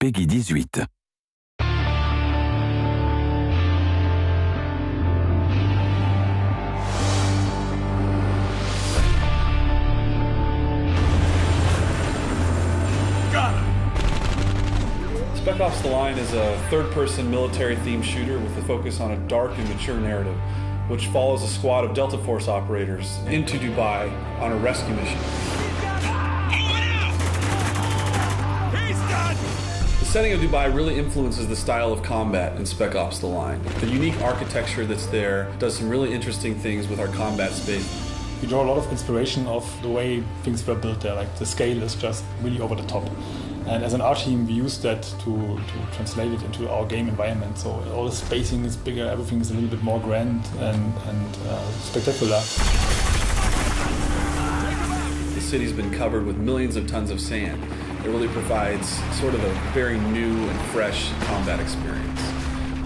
Peggy 18. Spec Ops: The Line is a third-person military-themed shooter with a focus on a dark and mature narrative, which follows a squad of Delta Force operators into Dubai on a rescue mission. The setting of Dubai really influences the style of combat in Spec Ops: The Line. The unique architecture that's there does some really interesting things with our combat space. We draw a lot of inspiration of the way things were built there, like the scale is just really over the top. And as an art team, we use that to translate it into our game environment. So all the spacing is bigger, everything is a little bit more grand and spectacular. The city's been covered with millions of tons of sand. It really provides sort of a very new and fresh combat experience.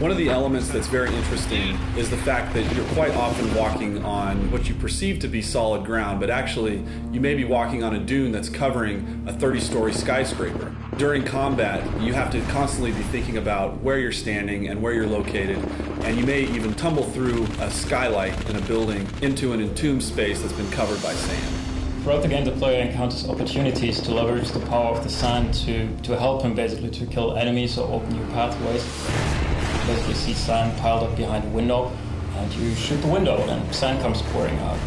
One of the elements that's very interesting is the fact that you're quite often walking on what you perceive to be solid ground, but actually you may be walking on a dune that's covering a 30-story skyscraper. During combat, you have to constantly be thinking about where you're standing and where you're located, and you may even tumble through a skylight in a building into an entombed space that's been covered by sand. Throughout the game, the player encounters opportunities to leverage the power of the sand to help him basically to kill enemies or open new pathways. You basically see sand piled up behind a window, and you shoot the window, and sand comes pouring out.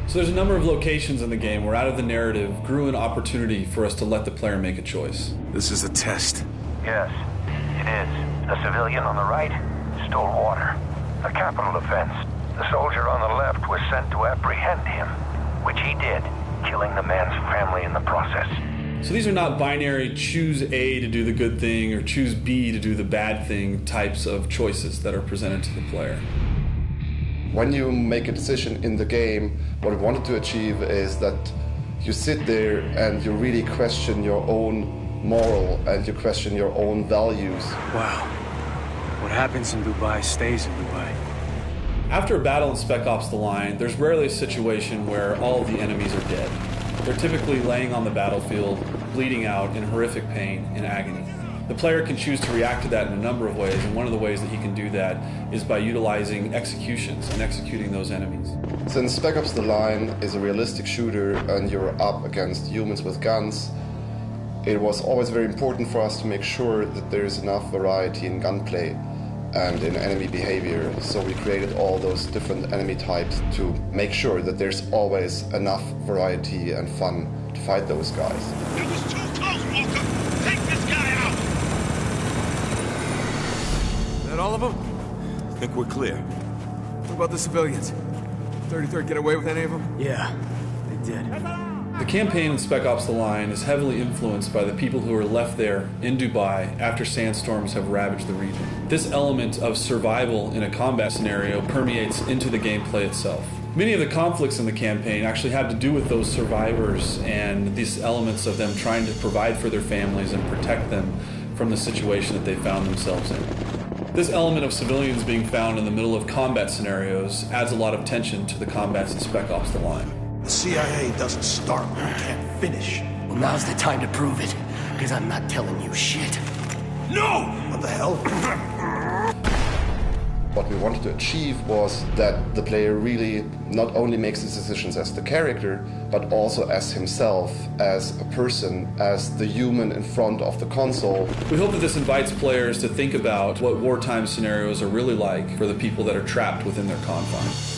So there's a number of locations in the game where out of the narrative grew an opportunity for us to let the player make a choice. This is a test. Yes, it is. The civilian on the right stole water. A capital offense. The soldier on the left was sent to apprehend him, which he did, killing the man's family in the process. So these are not binary choose A to do the good thing or choose B to do the bad thing types of choices that are presented to the player. When you make a decision in the game, what we wanted to achieve is that you sit there and you really question your own moral and you question your own values. Wow. What happens in Dubai stays in Dubai. After a battle in Spec Ops: The Line, there's rarely a situation where all of the enemies are dead. They're typically laying on the battlefield, bleeding out in horrific pain and agony. The player can choose to react to that in a number of ways, and one of the ways that he can do that is by utilizing executions and executing those enemies. Since Spec Ops: The Line is a realistic shooter and you're up against humans with guns, it was always very important for us to make sure that there's enough variety in gunplay and in enemy behavior, so we created all those different enemy types to make sure that there's always enough variety and fun to fight those guys. It was too close, Walker! Take this guy out! Is that all of them? I think we're clear. What about the civilians? 33rd get away with any of them? Yeah, they did. The campaign in Spec Ops: The Line is heavily influenced by the people who are left there in Dubai after sandstorms have ravaged the region. This element of survival in a combat scenario permeates into the gameplay itself. Many of the conflicts in the campaign actually had to do with those survivors and these elements of them trying to provide for their families and protect them from the situation that they found themselves in. This element of civilians being found in the middle of combat scenarios adds a lot of tension to the combats in Spec Ops: The Line. The CIA doesn't start when it can't finish. Well, now's the time to prove it, because I'm not telling you shit. No! What the hell? What we wanted to achieve was that the player really not only makes his decisions as the character, but also as himself, as a person, as the human in front of the console. We hope that this invites players to think about what wartime scenarios are really like for the people that are trapped within their confines.